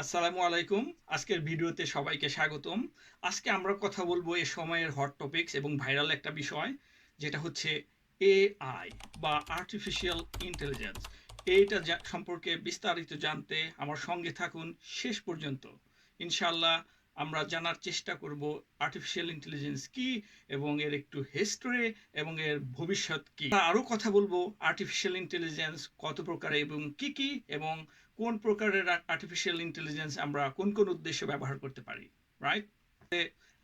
আসসালামু আলাইকুম। আজকের ভিডিওতে সবাইকে স্বাগতম। আজকে আমরা কথা বলবো এ সময়ের হট টপিকস এবং ভাইরাল একটা বিষয়, যেটা হচ্ছে এআই বা আর্টিফিশিয়াল ইন্টেলিজেন্স। এইটা সম্পর্কে বিস্তারিত জানতে আমার সঙ্গে থাকুন শেষ পর্যন্ত। ইনশাআল্লাহ আমরা জানার চেষ্টা করব আর্টিফিশিয়াল ইন্টেলিজেন্স কি এবং এর একটু হিস্টরি এবং এর ভবিষ্যৎ কি। আরও কথা বলবো আর্টিফিশিয়াল ইন্টেলিজেন্স কত প্রকার এবং কি এবং কোন প্রকারের আর্টিফিশিয়াল ইন্টেলিজেন্স আমরা কোন কোন উদ্দেশ্যে ব্যবহার করতে পারি, রাইট?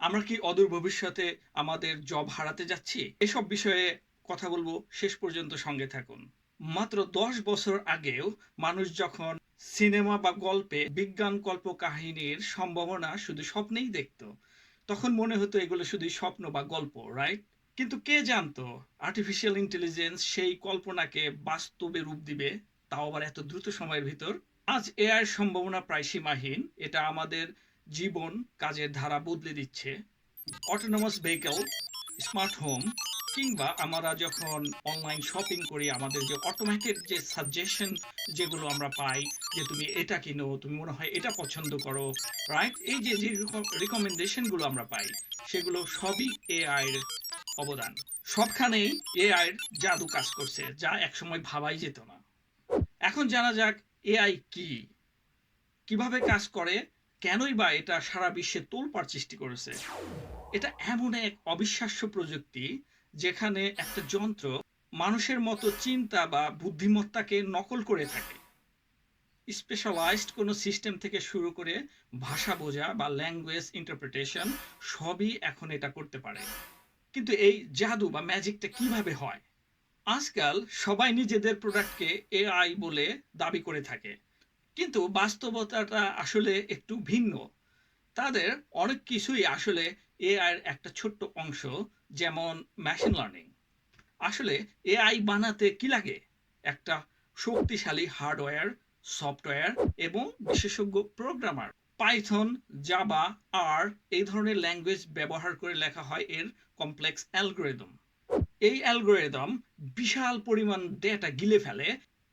আমরা কি অদূর ভবিষ্যতে আমাদের জব হারাতে যাচ্ছি? এসব বিষয়ে কথা বলবো, শেষ পর্যন্ত সঙ্গে থাকুন। মাত্র 10 বছর আগেও মানুষ যখন সিনেমা বা গল্পে বিজ্ঞান কল্প কাহিনীর সম্ভাবনা শুধু স্বপ্নেই দেখত, তখন মনে হতো এগুলো শুধুই স্বপ্ন বা গল্প, রাইট? কিন্তু কে জানতো আর্টিফিশিয়াল ইন্টেলিজেন্স সেই কল্পনাকে বাস্তবে রূপ দিবে, তাও আবার এত দ্রুত সময়ের ভিতর। আজ এআই এর সম্ভাবনা প্রায় সীমাহীন। এটা আমাদের জীবন কাজের ধারা বদলে দিচ্ছে। অটোনোমাস ভেহিকল, স্মার্ট হোম, কিংবা আমরা যখন অনলাইন শপিং করি, আমাদের যে অটোমেটেড যে সাজেশন যেগুলো আমরা পাই, যে তুমি এটা কিনো, তুমি মনে হয় এটা পছন্দ করো, রাইট? এই যে যে রিকমেন্ডেশনগুলো আমরা পাই, সেগুলো সবই এআই এর অবদান। সবখানেই এআই এর জাদু কাজ করছে, যা একসময় ভাবাই যেত না। এখন জানা যাক এআই কি, কিভাবে কাজ করে, কেনই বা এটা সারা বিশ্বে তোলপাড় সৃষ্টি করেছে। এটা এমন এক অবিশ্বাস্য প্রযুক্তি, যেখানে একটা যন্ত্র মানুষের মতো চিন্তা বা বুদ্ধিমত্তাকে নকল করে থাকে। স্পেশালাইজড কোনো সিস্টেম থেকে শুরু করে ভাষা বোঝা বা ল্যাঙ্গুয়েজ ইন্টারপ্রিটেশন, সবই এখন এটা করতে পারে। কিন্তু এই জাদু বা ম্যাজিকটা কিভাবে হয়? আজকাল সবাই নিজেদের প্রোডাক্টকে এআই বলে দাবি করে থাকে, কিন্তু বাস্তবতাটা আসলে একটু ভিন্ন। তাদের অনেক কিছুই আসলে এআই এর একটা ছোট্ট অংশ, যেমন মেশিন লার্নিং। আসলে এআই বানাতে কি লাগে? একটা শক্তিশালী হার্ডওয়্যার, সফটওয়্যার এবং বিশেষজ্ঞ প্রোগ্রামার। পাইথন, জাভা, আর এই ধরনের ল্যাঙ্গুয়েজ ব্যবহার করে লেখা হয় এর কমপ্লেক্স অ্যালগোরিদম। এই অ্যালগোরিদম বিশাল পরিমাণ ডেটা গিলে ফেলে,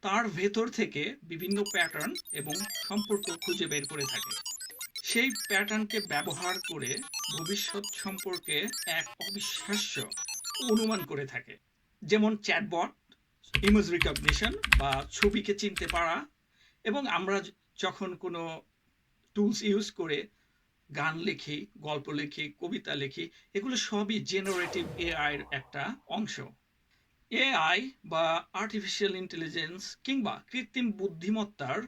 তার ভেতর থেকে বিভিন্ন প্যাটার্ন এবং সম্পর্ক খুঁজে বের করে থাকে। সেই প্যাটার্নকে ব্যবহার করে ভবিষ্যৎ সম্পর্কে এক অবিশ্বাস্য অনুমান করে থাকে। যেমন চ্যাটবট, ইমেজ রিকগনিশন বা ছবিকে চিনতে পারা। এবং আমরা যখন কোনো টুলস ইউজ করে গান লিখি, গল্প লিখি, কবিতা লিখি, এগুলো সবই জেনারেটিভ এআই এর একটা অংশ। এআই বা আর্টিফিশিয়াল ইন্টেলিজেন্স কিংবা কৃত্রিম বুদ্ধিমত্তার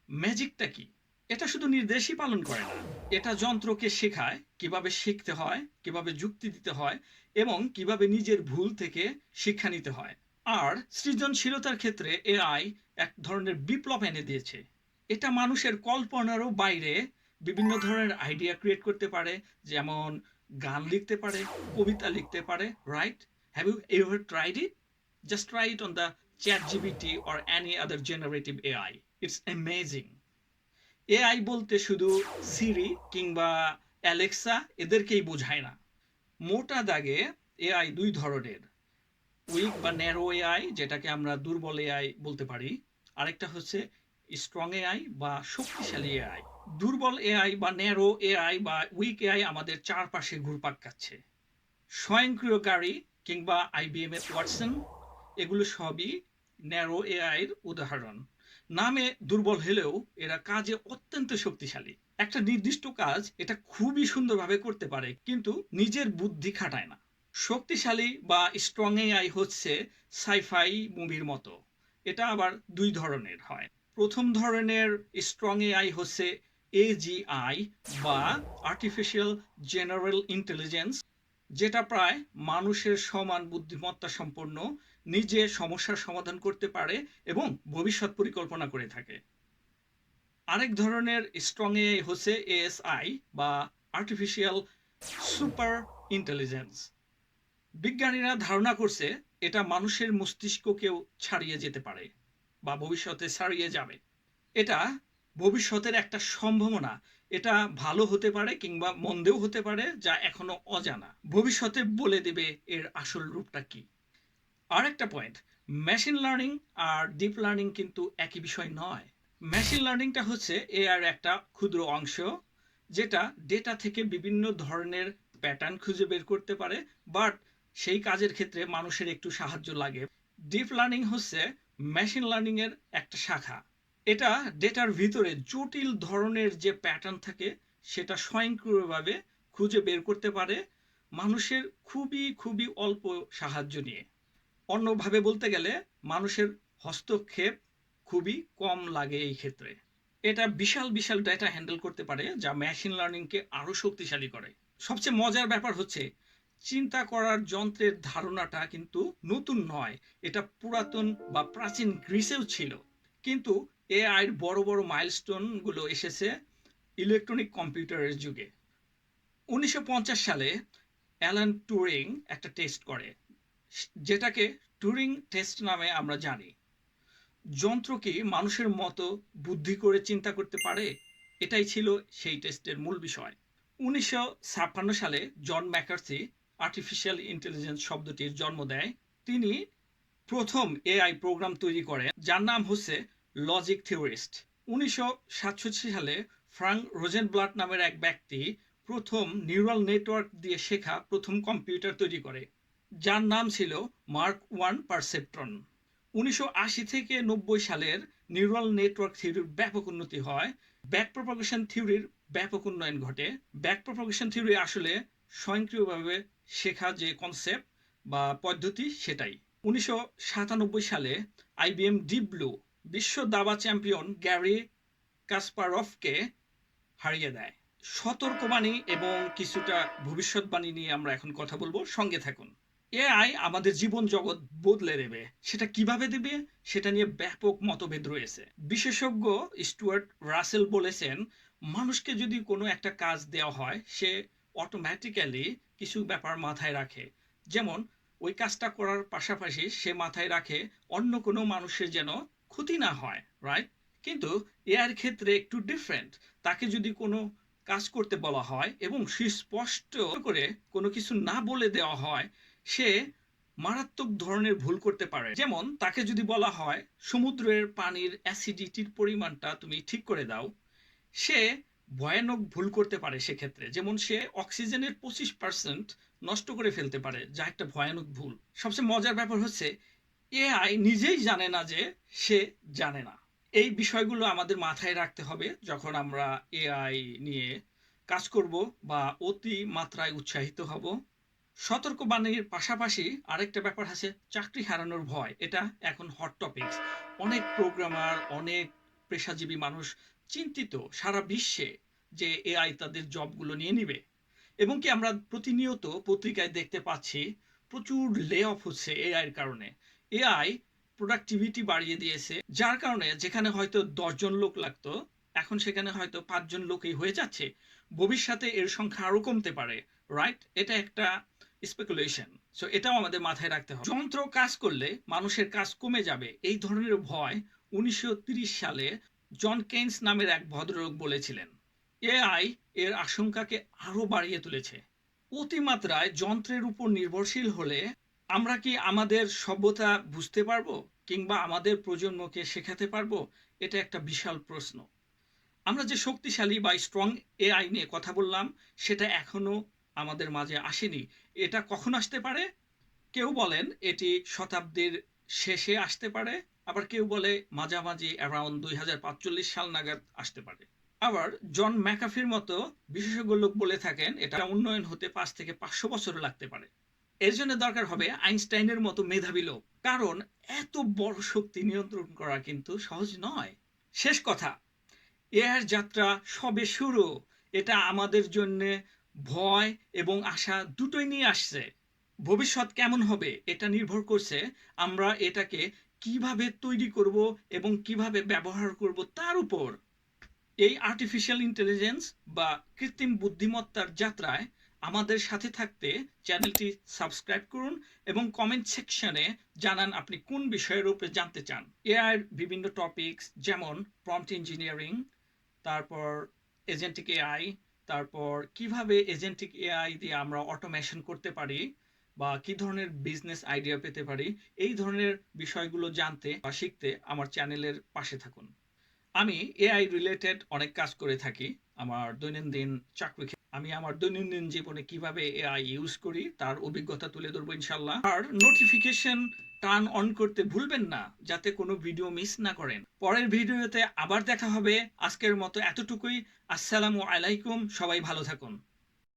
ম্যাজিকটা কি? এটা শুধু নির্দেশই পালন করে না, এটা যন্ত্রকে শেখায় কিভাবে শিখতে হয়, কিভাবে যুক্তি দিতে হয় এবং কিভাবে নিজের ভুল থেকে শিক্ষা নিতে হয়। আর সৃজনশীলতার ক্ষেত্রে এআই এক ধরনের বিপ্লব এনে দিয়েছে। এটা মানুষের কল্পনারও বাইরে বিভিন্ন ধরনের আইডিয়া ক্রিয়েট করতে পারে, যেমন গান লিখতে পারে, কবিতা লিখতে পারে, right? Have you ever tried it? Just try it on the ChatGPT or any other generative AI. It's amazing. AI বলতে শুধু সিরি কিংবা অ্যালেক্সা এদেরকেই বোঝায় না। মোটা দাগে এআই দুই ধরনের: উইক বা ন্যারো এআই, যেটাকে আমরা দুর্বল এআই বলতে পারি। আরেকটা হচ্ছে স্ট্রং এআই বা শক্তিশালী এআই। দুর্বল এআই বা ন্যারো এআই বা উইক এআই আমাদের চারপাশে ঘুরপাক খাচ্ছে। স্বয়ংক্রিয় গাড়ি কিংবা আইবিএম এর ওয়াটসন, এগুলো সবই ন্যারো এআই এর উদাহরণ। নামে দুর্বল হলেও এরা কাজে অত্যন্ত শক্তিশালী। একটা নির্দিষ্ট কাজ এটা খুবই সুন্দরভাবে করতে পারে, কিন্তু নিজের বুদ্ধি খাটায় না। শক্তিশালী বা স্ট্রং এআই হচ্ছে সাইফাই মুভির মতো। এটা আবার দুই ধরনের হয়। প্রথম ধরনের স্ট্রং এআই হচ্ছে এজিআই বা আর্টিফিশিয়াল জেনারেল ইন্টেলিজেন্স, যেটা প্রায় মানুষের সমান বুদ্ধিমত্তা সম্পন্ন, নিজে সমস্যার সমাধান করতে পারে এবং ভবিষ্যৎ পরিকল্পনা করে থাকে। আরেক ধরনের স্ট্রং এআই হচ্ছে এএসআই বা আর্টিফিশিয়াল সুপার ইন্টেলিজেন্স। বিজ্ঞানীরা ধারণা করছে এটা মানুষের মস্তিষ্ককেও ছাড়িয়ে যেতে পারে বা ভবিষ্যতে ছাড়িয়ে যাবে। এটা ভবিষ্যতের একটা সম্ভাবনা। এটা ভালো হতে পারে কিংবা মন্দেও হতে পারে, যা এখনো অজানা। ভবিষ্যতে বলে দেবে এর আসল রূপটা কি। আর একটা পয়েন্ট, মেশিন লার্নিং আর ডিপ লার্নিং কিন্তু একই বিষয় নয়। মেশিন লার্নিংটা হচ্ছে এআই এর একটা ক্ষুদ্র অংশ, যেটা ডেটা থেকে বিভিন্ন ধরনের প্যাটার্ন খুঁজে বের করতে পারে, বাট সেই কাজের ক্ষেত্রে মানুষের একটু সাহায্য লাগে। ডিপ লার্নিং হচ্ছে মেশিন লার্নিং এর একটা শাখা। এটা ডেটার ভিতরে জটিল ধরনের যে প্যাটার্ন থাকে সেটা স্বয়ংক্রিয়ভাবে খুঁজে বের করতে পারে মানুষের খুবই খুবই অল্প সাহায্য নিয়ে। অন্যভাবে বলতে গেলে মানুষের হস্তক্ষেপ খুবই কম লাগে এই ক্ষেত্রে। এটা বিশাল বিশাল ডেটা হ্যান্ডেল করতে পারে, যা মেশিন লার্নিংকে আরো শক্তিশালী করে। সবচেয়ে মজার ব্যাপার হচ্ছে চিন্তা করার যন্ত্রের ধারণাটা কিন্তু নতুন নয়, এটা পুরাতন বা প্রাচীন গ্রিসেও ছিল। কিন্তু এআই এর বড় বড় মাইলস্টোন গুলো এসেছে ইলেকট্রনিক কম্পিউটারের যুগে। 1950 সালে অ্যালান টুরিং একটা টেস্ট করে, যেটাকে টুরিং টেস্ট নামে আমরা জানি। যন্ত্র কি মানুষের মতো বুদ্ধি করে চিন্তা করতে পারে? এটাই ছিল সেই টেস্টের মূল বিষয়। 1956 সালে জন ম্যাকার্থি আর্টিফিশিয়াল ইন্টেলিজেন্স শব্দটির জন্ম দেয়। তিনি প্রথম এআই প্রোগ্রাম তৈরি করেন, যার নাম হচ্ছে লজিক থিওরিস্ট। 1967 সালে ফ্রাঙ্ক রোজেনব্লাট নামের এক ব্যক্তি প্রথম নিউরাল নেটওয়ার্ক দিয়ে শেখা প্রথম কম্পিউটার তৈরি করে, যার নাম ছিল মার্ক ওয়ান পারসেপ্ট্রন। 1980 থেকে 90 সালের নিউরাল নেটওয়ার্ক থিওরির ব্যাপক উন্নতি হয়। ব্যাক প্রপাগেশন থিওরির ব্যাপক উন্নয়ন ঘটে। ব্যাক প্রপাগেশন থিওরি আসলে স্বয়ংক্রিয়ভাবে শেখা যে কনসেপ্ট বা পদ্ধতি সেটাই। 1997 সালে আইবিএম ডিপ ব্লু বিশ্ব দাবা চ্যাম্পিয়ন গ্যারি কাসপারভকে হারিয়ে দেয়। সতর্কবাণী এবং কিছুটা ভবিষ্যৎবাণী নিয়ে আমরা এখন কথা বলবো, সঙ্গে থাকুন। এআই আমাদের জীবন জগৎ বদলে দেবে, সেটা কিভাবে দেবে সেটা নিয়ে ব্যাপক মতভেদ রয়েছে। বিশেষজ্ঞ স্টুয়ার্ট রাসেল বলেছেন, মানুষকে যদি কোনো একটা কাজ দেওয়া হয় সে অটোমেটিক্যালি কিছু ব্যাপার মাথায় রাখে, যেমন ওই কাজটা করার পাশাপাশি সে মাথায় রাখে অন্য কোনো মানুষের যেন ক্ষতি না হয়, রাইট? কিন্তু এআইয়ের ক্ষেত্রে একটু ডিফারেন্ট। তাকে যদি কোনো কাজ করতে বলা হয় এবং সুস্পষ্ট করে কোনো কিছু না বলে দেওয়া হয়, সে মারাত্মক ধরনের ভুল করতে পারে। যেমন তাকে যদি বলা হয় সমুদ্রের পানির অ্যাসিডিটির পরিমাণটা তুমি ঠিক করে দাও, সে ভয়ানক ভুল করতে পারে সেক্ষেত্রে। যেমন সে অক্সিজেনের 25% নষ্ট করে ফেলতে পারে, যা একটা ভয়ানক ভুল। সবচেয়ে মজার ব্যাপার হচ্ছে এআই নিজেই জানে না যে সে জানে না। এই বিষয়গুলো আমাদের মাথায় রাখতে হবে যখন আমরা এআই নিয়ে কাজ করব বা অতি মাত্রায় উৎসাহিত হব। সতর্কবাণীর পাশাপাশি আরেকটা ব্যাপার আছে চাকরি হারানোর ভয়। এটা এখন হট টপিকস। অনেক প্রোগ্রামার, অনেক পেশাজীবী মানুষ চিন্তিত সারা বিশ্বে যে এআই তাদের জবগুলো নিয়ে নিবে। এবং কি আমরা প্রতিনিয়ত পত্রিকায় দেখতে পাচ্ছি প্রচুর লে অফ হচ্ছে এআই এর কারণে। এআই প্রোডাক্টিভিটি বাড়িয়ে দিয়েছে, যার কারণে যেখানে হয়তো 10 জন লোক লাগতো এখন সেখানে হয়তো 5 জন লোকই হয়ে যাচ্ছে। ভবিষ্যতে এর সংখ্যা আরো কমতে পারে, রাইট? এটা একটা স্পেকুলেশন। সো এটাও আমাদের মাথায় রাখতে হবে। যন্ত্র কাজ করলে মানুষের কাজ কমে যাবে, এই ধরনের ভয় 1930 সালে জন কেইন্স নামের এক ভদ্রলোক বলেছিলেন। এআই এর আশঙ্কাকে আরো বাড়িয়ে তুলেছে। অতিমাত্রায় যন্ত্রের উপর নির্ভরশীল হলে আমরা কি আমাদের সভ্যতা বুঝতে পারবো কিংবা আমাদের প্রজন্মকে শেখাতে পারবো? এটা একটা বিশাল প্রশ্ন। আমরা যে শক্তিশালী বা স্ট্রং এআই নিয়ে কথা বললাম সেটা এখনো আমাদের মাঝে আসেনি। এটা কখন আসতে পারে? কেউ বলেন এটি শতাব্দীর শেষে আসতে পারে, আবার কেউ বলে মাঝামাঝি অ্যারাউন্ড 2045 সাল নাগাদ আসতে পারে। আবার জন ম্যাকাফির মতো বিশেষজ্ঞ লোক বলে থাকেন এটা উন্নয়ন হতে 5 থেকে 500 বছর লাগতে পারে। এর জন্য দরকার হবে আইনস্টাইনের মতো মেধাবী লোক, কারণ এত বড় শক্তি নিয়ন্ত্রণ করা কিন্তু সহজ নয়। শেষ কথা, এআইয়ের যাত্রা সবে শুরু। এটা আমাদের জন্য ভয় এবং আশা দুটোই নিয়ে আসছে। ভবিষ্যৎ কেমন হবে এটা নির্ভর করছে আমরা এটাকে কিভাবে তৈরি করব এবং কিভাবে ব্যবহার করব তার উপর। এই আর্টিফিশিয়াল ইন্টেলিজেন্স বা কৃত্রিম বুদ্ধিমত্তার যাত্রায় আমাদের সাথে থাকতে চ্যানেলটি সাবস্ক্রাইব করুন এবং কমেন্ট সেকশনে জানান আপনি কোন বিষয়ের উপরে জানতে চান। এআই বিভিন্ন টপিকস যেমন প্রম্পট ইঞ্জিনিয়ারিং, তারপর এজেন্টিক এআই, তারপর কিভাবে এজেন্টিক এআই দিয়ে আমরা অটোমেশন করতে পারি বা কি ধরনের বিজনেস আইডিয়া পেতে পারি, এই ধরনের বিষয়গুলো জানতে বা শিখতে আমার চ্যানেলের পাশে থাকুন। আমি এআই রিলেটেড অনেক কাজ করে থাকি আমার দৈনন্দিন চাকরি ক্ষেত্রে। আমি আমার দৈনন্দিন জীবনে কিভাবে এআই ইউজ করি তার অভিজ্ঞতা তুলে ধরবো ইনশাল্লাহ। আর নোটিফিকেশন টার্ন অন করতে ভুলবেন না যাতে কোনো ভিডিও মিস না করেন। পরের ভিডিওতে আবার দেখা হবে। আজকের মতো এতটুকুই। আসসালামু আলাইকুম, সবাই ভালো থাকুন।